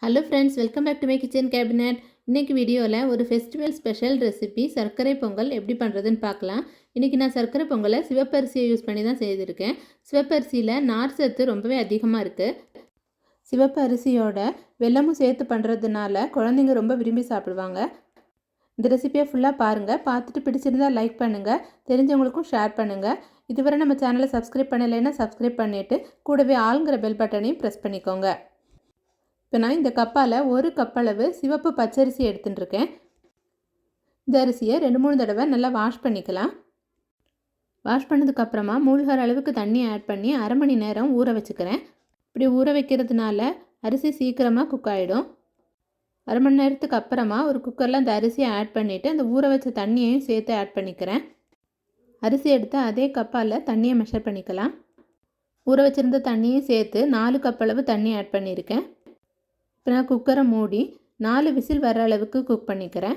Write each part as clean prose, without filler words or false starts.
Hello friends, welcome back to my kitchen cabinet. இன்றைக்கி வீடியோவில் ஒரு ஃபெஸ்டிவல் ஸ்பெஷல் ரெசிபி சர்க்கரை பொங்கல் எப்படி பண்ணுறதுன்னு பார்க்கலாம். இன்றைக்கி நான் சர்க்கரை பொங்கலை சிவப்பரிசியை யூஸ் பண்ணி தான் செய்திருக்கேன். சிவப்பரிசியில் நார் சத்து ரொம்பவே அதிகமாக இருக்குது. சிவப்பு அரிசியோட வெல்லமும் சேர்த்து பண்ணுறதுனால குழந்தைங்க ரொம்ப விரும்பி சாப்பிடுவாங்க. இந்த ரெசிபியை ஃபுல்லாக பாருங்கள். பார்த்துட்டு பிடிச்சிருந்தால் லைக் பண்ணுங்கள், தெரிஞ்சவங்களுக்கும் ஷேர் பண்ணுங்கள். இதுவரை நம்ம சேனலை சப்ஸ்கிரைப் பண்ணலைன்னா சப்ஸ்கிரைப் பண்ணிவிட்டு கூடவே ஆளுங்கிற பெல் பட்டனையும் ப்ரெஸ் பண்ணிக்கோங்க. இப்போ நான் இந்த கப்பால் ஒரு கப் அளவு சிவப்பு பச்சரிசி எடுத்துகிட்டு இருக்கேன். இந்த அரிசியை 2-3 தடவை நல்லா வாஷ் பண்ணிக்கலாம். வாஷ் பண்ணதுக்கப்புறமா மூழ்கிற அளவுக்கு தண்ணி ஆட் பண்ணி அரை மணி நேரம் ஊற வச்சுக்கிறேன். இப்படி ஊற வைக்கிறதுனால அரிசி சீக்கிரமாக குக் ஆகிடும். அரை மணி நேரத்துக்கு அப்புறமா ஒரு குக்கரில் அந்த அரிசியை ஆட் பண்ணிவிட்டு அந்த ஊற வச்ச தண்ணியையும் சேர்த்து ஆட் பண்ணிக்கிறேன். அரிசி எடுத்து அதே கப்பால் தண்ணியை மெஷர் பண்ணிக்கலாம். ஊற வச்சுருந்த தண்ணியும் சேர்த்து 4 கப் அளவு தண்ணி ஆட் பண்ணியிருக்கேன். இப்போ நான் குக்கரை மூடி 4 விசில் வர அளவுக்கு குக் பண்ணிக்கிறேன்.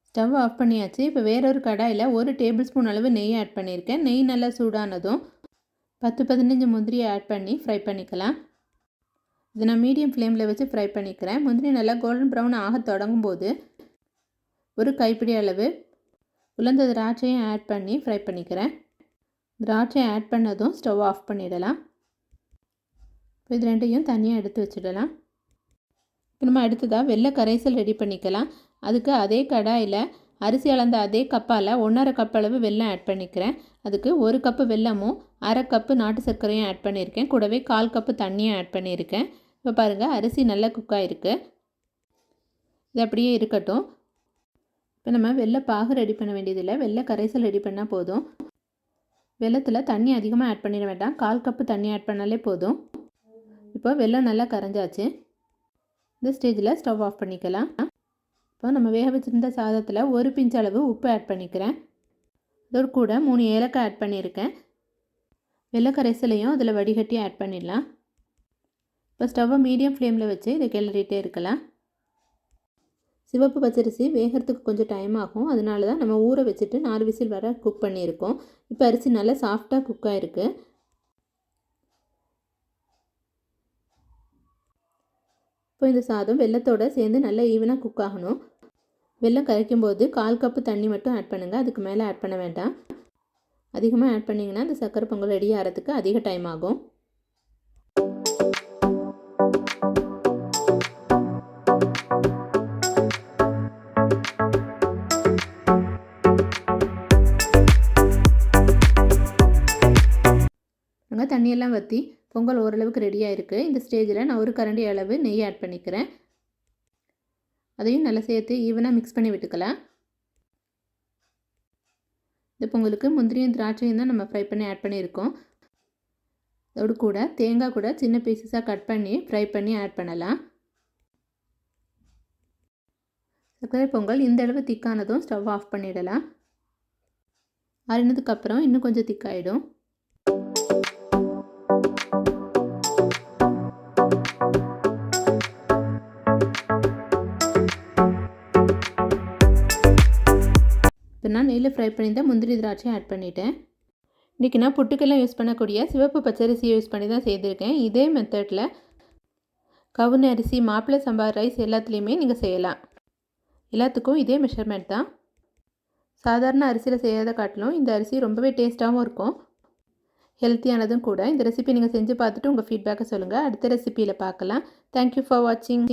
ஸ்டவ் ஆஃப் பண்ணியாச்சு. இப்போ வேறொரு கடாயில் 1 டேபிள் ஸ்பூன் அளவு நெய் ஆட் பண்ணியிருக்கேன். நெய் நல்லா சூடானதும் 10-15 முந்திரியை ஆட் பண்ணி ஃப்ரை பண்ணிக்கலாம். இது நான் மீடியம் ஃப்ளேமில் வச்சு ஃப்ரை பண்ணிக்கிறேன். முந்திரி நல்லா கோல்டன் ப்ரௌன் ஆக தொடங்கும் போது ஒரு கைப்பிடி அளவு உலர்ந்த திராட்சையும் ஆட் பண்ணி ஃப்ரை பண்ணிக்கிறேன். திராட்சை ஆட் பண்ணதும் ஸ்டவ் ஆஃப் பண்ணிடலாம். இப்போ இது ரெண்டையும் தனியாக எடுத்து வச்சிடலாம். இப்போ நம்ம அடுத்ததாக வெள்ளை கரைசல் ரெடி பண்ணிக்கலாம். அதுக்கு அதே கடாயில் அரிசி அளந்த அதே கப்பால் 1/2 கப் அளவு வெல்லம் ஆட் பண்ணிக்கிறேன். அதுக்கு 1 கப்பு வெல்லமும் 1/2 கப்பு நாட்டு சர்க்கரையும் ஆட் பண்ணியிருக்கேன். கூடவே 1/4 கப்பு தண்ணியும் ஆட் பண்ணியிருக்கேன். இப்போ பாருங்கள், அரிசி நல்லா குக் ஆகிருக்கு. இது அப்படியே இருக்கட்டும். இப்போ நம்ம வெள்ளை பாகு ரெடி பண்ண வேண்டியதில்லை, வெள்ளை கரைசல் ரெடி பண்ணால் போதும். வெள்ளத்தில் தண்ணி அதிகமாக ஆட் பண்ணிட வேண்டாம், 1/4 கப்பு தண்ணி ஆட் பண்ணாலே போதும். இப்போ வெல்லம் நல்லா கரைஞ்சாச்சு. இந்த ஸ்டேஜில் ஸ்டவ் ஆஃப் பண்ணிக்கலாம். இப்போ நம்ம வேக வச்சுருந்த சாதத்தில் 1 பிஞ்ச் அளவு உப்பு ஆட் பண்ணிக்கிறேன். அதோடு கூட 3 ஏலக்காய் ஆட் பண்ணியிருக்கேன். வெள்ளை கரைசலையும் அதில் வடிகட்டி ஆட் பண்ணிடலாம். இப்போ ஸ்டவ்வை மீடியம் ஃப்ளேமில் வச்சு இதை கிளறிட்டே இருக்கலாம். சிவப்பு பச்சரிசி வேகிறதுக்கு கொஞ்சம் டைம் ஆகும், அதனால தான் நம்ம ஊற வச்சுட்டு 4 விசில் வர குக் பண்ணியிருக்கோம். இப்போ அரிசி நல்லா சாஃப்டாக குக் ஆகிருக்கு. இப்போ இந்த சாதம் வெல்லத்தோடு சேர்ந்து நல்லா ஈவனாக குக் ஆகணும். வெல்லம் கரைக்கும் போது 1/4 கப்பு தண்ணி மட்டும் ஆட் பண்ணுங்கள், அதுக்கு மேலே ஆட் பண்ண வேண்டாம். அதிகமாக ஆட் பண்ணிங்கன்னா அந்த சக்கரை பொங்கல் ரெடி ஆகிறதுக்கு அதிக டைம் ஆகும். தண்ணியெல்லாம் வற்றி பொங்கல் ஓரளவுக்கு ரெடியாக இருக்குது. இந்த ஸ்டேஜில் நான் 1 கரண்டி அளவு நெய் ஆட் பண்ணிக்கிறேன். அதையும் நல்லா சேர்த்து ஈவனாக மிக்ஸ் பண்ணி விட்டுக்கலாம். இந்த பொங்கலுக்கு முந்திரியும் திராட்சையும் தான் நம்ம ஃப்ரை பண்ணி ஆட் பண்ணியிருக்கோம். அதோடு கூட தேங்காய் கூட சின்ன பீசஸாக கட் பண்ணி ஃப்ரை பண்ணி ஆட் பண்ணலாம். சர்க்கரை பொங்கல் இந்த அளவு திக்கானதும் ஸ்டவ் ஆஃப் பண்ணிடலாம். ஆறினதுக்கப்புறம் இன்னும் கொஞ்சம் திக்காயிடும். இப்போ நான் நெய்யில் ஃப்ரை பண்ணியிருந்த முந்திரி திராட்சையை ஆட் பண்ணிவிட்டேன். இன்றைக்கி நான் புட்டுக்கெல்லாம் யூஸ் பண்ணக்கூடிய சிவப்பு பச்சரிசியை யூஸ் பண்ணி தான் செய்திருக்கேன். இதே மெத்தடில் கவுனி அரிசி, மாப்பிள்ளை சம்பா ரைஸ் எல்லாத்துலேயுமே நீங்கள் செய்யலாம். எல்லாத்துக்கும் இதே மெஷர்மெண்ட் தான். சாதாரண அரிசியில் செய்யாத காட்டிலும் இந்த அரிசி ரொம்பவே டேஸ்ட்டாகவும் இருக்கும், ஹெல்த்தியானதும் கூட. இந்த ரெசிபி நீங்கள் செஞ்சு பார்த்துட்டு உங்கள் ஃபீட்பேக்கை சொல்லுங்கள். அடுத்த ரெசிபியில் பார்க்கலாம். தேங்க்யூ ஃபார் வாட்சிங்.